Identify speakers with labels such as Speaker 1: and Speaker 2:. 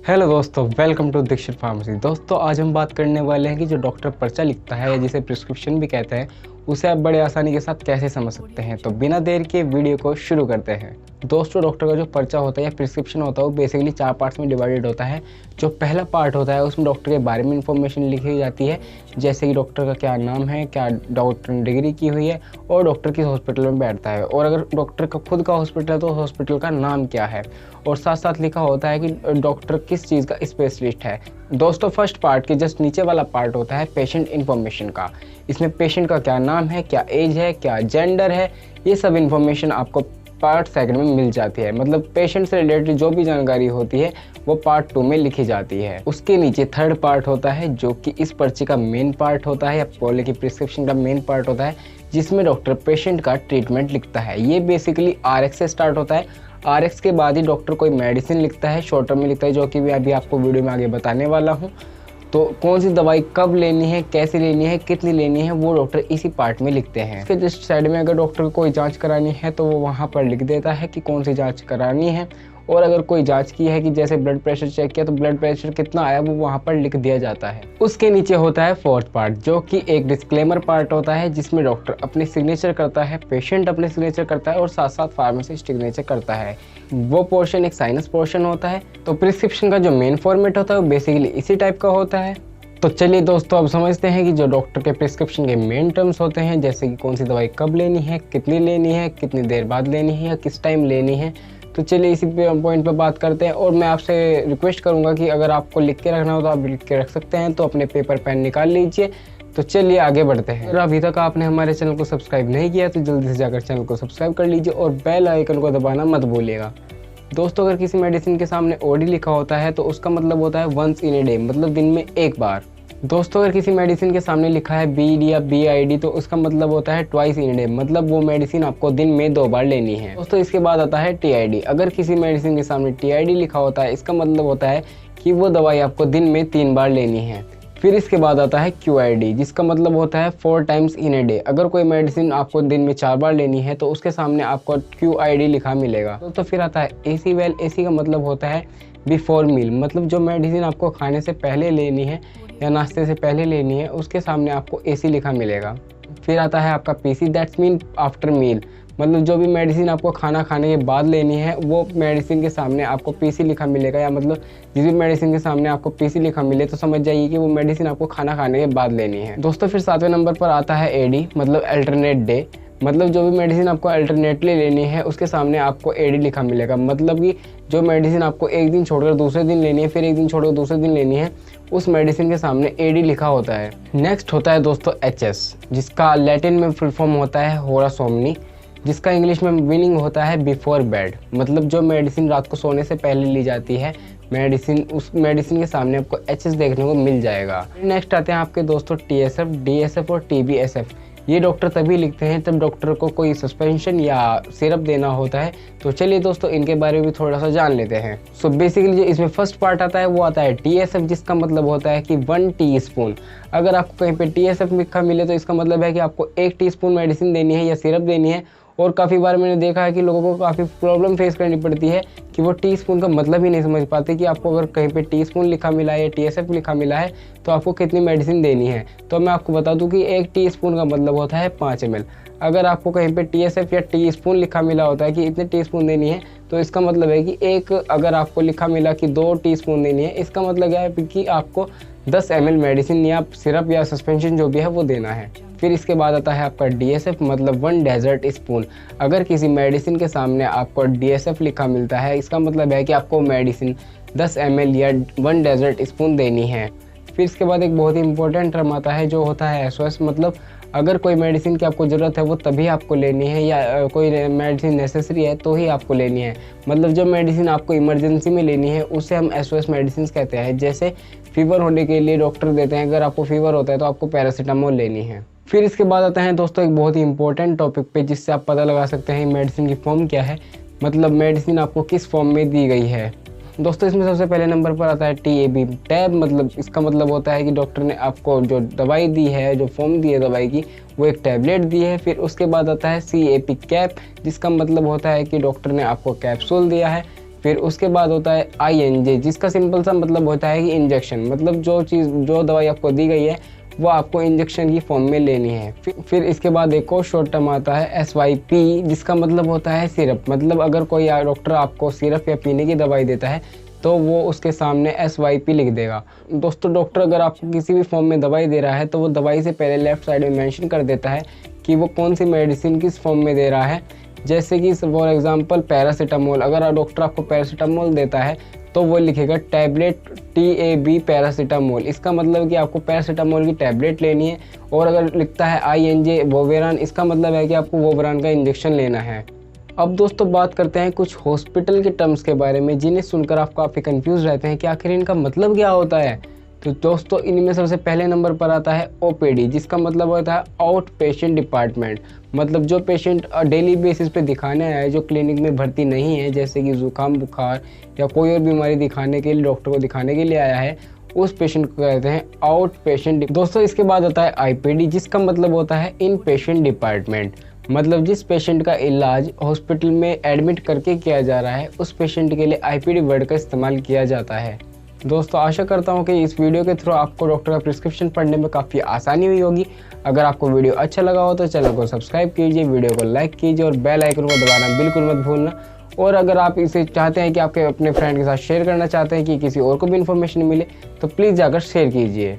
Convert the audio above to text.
Speaker 1: Hello दोस्तों, welcome to Dixit pharmacy. दोस्तों आज हम बात करने वाले हैं कि जो डॉक्टर पर्चा लिखता है या जिसे प्रिस्क्रिप्शन भी कहते हैं, उसे आप बड़े आसानी के साथ कैसे समझ सकते हैं। तो बिना देर के वीडियो को शुरू करते हैं। दोस्तों डॉक्टर का जो पर्चा होता है या प्रिस्क्रिप्शन होता है वो बेसिकली 4 पार्ट्स में डिवाइडेड होता है। जो पहला पार्ट होता है उसमें डॉक्टर के बारे में इंफॉर्मेशन लिखी जाती है, जैसे कि डॉक्टर का क्या नाम है, क्या डॉक्टर ने डिग्री की हुई है और डॉक्टर किस हॉस्पिटल में बैठता है, और अगर डॉक्टर का खुद का हॉस्पिटल है तो हॉस्पिटल का नाम क्या है, और साथ साथ लिखा होता है कि डॉक्टर किस चीज़ का स्पेशलिस्ट है। दोस्तों फर्स्ट पार्ट के जस्ट नीचे वाला पार्ट होता है पेशेंट इन्फॉर्मेशन का। इसमें पेशेंट का क्या नाम है, क्या एज है, क्या जेंडर है, ये सब इन्फॉर्मेशन आपको पार्ट सेकंड में मिल जाती है। मतलब पेशेंट से रिलेटेड जो भी जानकारी होती है वो पार्ट 2 में लिखी जाती है। उसके नीचे थर्ड पार्ट होता है जो कि इस पर्ची का मेन पार्ट होता है, या बोले कि प्रिस्क्रिप्शन का मेन पार्ट होता है, जिसमें डॉक्टर पेशेंट का ट्रीटमेंट लिखता है। ये बेसिकली RX से स्टार्ट होता है। RX के बाद ही डॉक्टर कोई मेडिसिन लिखता है, शॉर्ट टर्म में लिखता है, जो कि मैं अभी आपको वीडियो में आगे बताने वाला हूँ। तो कौन सी दवाई कब लेनी है, कैसे लेनी है, कितनी लेनी है, वो डॉक्टर इसी पार्ट में लिखते हैं। इसके जस्ट साइड में अगर डॉक्टर को कोई जांच करानी है तो वो वहाँ पर लिख देता है कि कौन सी जांच करानी है, और अगर कोई जांच की है कि जैसे ब्लड प्रेशर चेक किया तो ब्लड प्रेशर कितना आया वो वहाँ पर लिख दिया जाता है। उसके नीचे होता है फोर्थ पार्ट जो कि एक डिस्क्लेमर पार्ट होता है, जिसमें डॉक्टर अपने सिग्नेचर करता है, पेशेंट अपने सिग्नेचर करता है और साथ साथ फार्मासिस्ट सिग्नेचर करता है। वो पोर्शन एक साइनस पोर्शन होता है। तो प्रिस्क्रिप्शन का जो मेन फॉर्मेट होता है वो बेसिकली इसी टाइप का होता है। तो चलिए दोस्तों अब समझते हैं कि जो डॉक्टर के प्रिस्क्रिप्शन के मेन टर्म्स होते हैं, जैसे कि कौन सी दवाई कब लेनी है, कितनी लेनी है, कितनी देर बाद लेनी है या किस टाइम लेनी है। तो चलिए इसी पॉइंट पे बात करते हैं। और मैं आपसे रिक्वेस्ट करूंगा कि अगर आपको लिख के रखना हो तो आप लिख के रख सकते हैं, तो अपने पेपर पेन निकाल लीजिए। तो चलिए आगे बढ़ते हैं। अगर अभी तक आपने हमारे चैनल को सब्सक्राइब नहीं किया तो जल्दी से जाकर चैनल को सब्सक्राइब कर लीजिए और बेल आइकन को दबाना मत भूलिएगा। दोस्तों अगर किसी मेडिसिन के सामने OD लिखा होता है तो उसका मतलब होता है वंस इन ए डे, मतलब दिन में एक बार। दोस्तों अगर किसी मेडिसिन के सामने लिखा है BD या BID तो उसका मतलब होता है ट्वाइस इन डे, मतलब वो मेडिसिन आपको दिन में 2 बार लेनी है। दोस्तों इसके बाद आता है TID। अगर किसी मेडिसिन के सामने TID लिखा होता है इसका मतलब होता है कि वो दवाई आपको दिन में 3 बार लेनी है। फिर इसके बाद आता है QID, जिसका मतलब होता है 4 टाइम्स इन ए डे। अगर कोई मेडिसिन आपको दिन में 4 बार लेनी है तो उसके सामने आपको QID लिखा मिलेगा। तो फिर आता है AC वेल। AC का मतलब होता है बिफोर मील, मतलब जो मेडिसिन आपको खाने से पहले लेनी है या नाश्ते से पहले लेनी है उसके सामने आपको AC लिखा मिलेगा। फिर आता है आपका PC, that's mean after meal, मतलब जो भी मेडिसिन आपको खाना खाने के बाद लेनी है वो मेडिसिन के सामने आपको PC लिखा मिलेगा, या मतलब जिस भी मेडिसिन के सामने आपको PC लिखा मिले तो समझ जाइए कि वो मेडिसिन आपको खाना खाने के बाद लेनी है। दोस्तों फिर 7वें नंबर पर आता है AD, मतलब अल्टरनेट डे, मतलब जो भी मेडिसिन आपको अल्टरनेटली लेनी है उसके सामने आपको AD लिखा मिलेगा। मतलब कि जो मेडिसिन आपको एक दिन छोड़कर दूसरे दिन लेनी है, फिर एक दिन छोड़कर दूसरे दिन लेनी है, उस मेडिसिन के सामने AD लिखा होता है। नेक्स्ट होता है दोस्तों HS, जिसका लैटिन में फुल फॉर्म होता है होरा सोमनी, जिसका इंग्लिश में मीनिंग होता है बिफोर बेड, मतलब जो मेडिसिन रात को सोने से पहले ली जाती है मेडिसिन, उस मेडिसिन के सामने आपको HS देखने को मिल जाएगा। नेक्स्ट आते हैं आपके दोस्तों TSF, DSF और TBSF। ये डॉक्टर तभी लिखते हैं तब डॉक्टर को कोई सस्पेंशन या सिरप देना होता है। तो चलिए दोस्तों इनके बारे में भी थोड़ा सा जान लेते हैं। सो बेसिकली जो इसमें फर्स्ट पार्ट आता है वो आता है TSF, जिसका मतलब होता है कि 1 टीस्पून। अगर आपको कहीं पे TSF लिखा मिले तो इसका मतलब है कि आपको 1 टीस्पून मेडिसिन देनी है या सिरप देनी है। और काफ़ी बार मैंने देखा है कि लोगों को काफ़ी प्रॉब्लम फेस करनी पड़ती है कि वो टीस्पून का मतलब ही नहीं समझ पाते कि आपको अगर कहीं पे टीस्पून लिखा मिला है या TSF लिखा मिला है तो आपको कितनी मेडिसिन देनी है। तो मैं आपको बता दूं कि 1 टीस्पून का मतलब होता है 5 ml। अगर आपको कहीं पे TSF या टीस्पून लिखा मिला होता है कि इतने टीस्पून देनी है तो इसका मतलब है कि अगर आपको लिखा मिला कि 2 टीस्पून देनी है, इसका मतलब क्या है कि आपको 10 ml मेडिसिन या सिरप या सस्पेंशन जो भी है वो देना है। फिर इसके बाद आता है आपका DSF, मतलब 1 डेजर्ट स्पून। अगर किसी मेडिसिन के सामने आपको DSF लिखा मिलता है इसका मतलब है कि आपको मेडिसिन 10 ml या 1 डेजर्ट स्पून देनी है। फिर इसके बाद एक बहुत ही इंपॉर्टेंट टर्म आता है जो होता है SOS, मतलब अगर कोई मेडिसिन की आपको ज़रूरत है वो तभी आपको लेनी है, या कोई मेडिसिन नेसेसरी है तो ही आपको लेनी है। मतलब जो मेडिसिन आपको इमरजेंसी में लेनी है उसे हम SOS मेडिसिन कहते हैं। जैसे फीवर होने के लिए डॉक्टर देते हैं, अगर आपको फीवर होता है तो आपको पैरासीटामोल लेनी है। फिर इसके बाद आता है दोस्तों एक बहुत ही इंपॉर्टेंट टॉपिक पे, जिससे आप पता लगा सकते हैं मेडिसिन की फॉर्म क्या है, मतलब मेडिसिन आपको किस फॉर्म में दी गई है। दोस्तों इसमें सबसे पहले नंबर पर आता है TAB, टैब, मतलब इसका मतलब होता है कि डॉक्टर ने आपको जो दवाई दी है, जो फॉर्म दी है दवाई की, वो एक टैबलेट दी है। फिर उसके बाद आता है CAP, कैप, जिसका मतलब होता है कि डॉक्टर ने आपको कैप्सूल दिया है। फिर उसके बाद होता है INJ, जिसका सिंपल सा मतलब होता है कि इंजेक्शन, मतलब जो दवाई आपको दी गई है वो आपको इंजेक्शन की फॉर्म में लेनी है। फिर इसके बाद एक और शॉर्ट टर्म आता है SYP, जिसका मतलब होता है सिरप, मतलब अगर कोई डॉक्टर आपको सिरप या पीने की दवाई देता है तो वो उसके सामने SYP लिख देगा। दोस्तों डॉक्टर अगर आपको किसी भी फॉर्म में दवाई दे रहा है तो वो दवाई से पहले लेफ्ट साइड में मेंशन कर देता है कि वो कौन सी मेडिसिन किस फॉर्म में दे रहा है। जैसे कि फॉर एग्जांपल पैरासीटामोल, अगर डॉक्टर आपको पैरासीटामोल देता है तो वो लिखेगा टैबलेट TAB पैरासीटामोल, इसका मतलब है कि आपको पैरासीटामोल की टैबलेट लेनी है। और अगर लिखता है INJ वोवेरान, इसका मतलब है कि आपको वोवेरान का इंजेक्शन लेना है। अब दोस्तों बात करते हैं कुछ हॉस्पिटल के टर्म्स के बारे में, जिन्हें सुनकर आप काफ़ी कंफ्यूज रहते हैं कि आखिर इनका मतलब क्या होता है। तो दोस्तों इनमें सबसे पहले नंबर पर आता है OPD, जिसका मतलब होता है आउट पेशेंट डिपार्टमेंट, मतलब जो पेशेंट डेली बेसिस पे दिखाने आया है, जो क्लिनिक में भर्ती नहीं है, जैसे कि जुकाम बुखार या कोई और बीमारी दिखाने के लिए डॉक्टर को दिखाने के लिए आया है, उस पेशेंट को कहते हैं आउट पेशेंट। दोस्तों इसके बाद आता है IPD, जिसका मतलब होता है इन पेशेंट डिपार्टमेंट, मतलब जिस पेशेंट का इलाज हॉस्पिटल में एडमिट करके किया जा रहा है उस पेशेंट के लिए IPD वर्ड का इस्तेमाल किया जाता है। दोस्तों आशा करता हूँ कि इस वीडियो के थ्रू आपको डॉक्टर का प्रिस्क्रिप्शन पढ़ने में काफ़ी आसानी हुई होगी। अगर आपको वीडियो अच्छा लगा हो तो चैनल को सब्सक्राइब कीजिए, वीडियो को लाइक कीजिए और बेल आइकन को दबाना बिल्कुल मत भूलना। और अगर आप इसे चाहते हैं कि आपके अपने फ्रेंड के साथ शेयर करना चाहते हैं कि किसी और को भी इन्फॉर्मेशन मिले तो प्लीज़ जाकर शेयर कीजिए।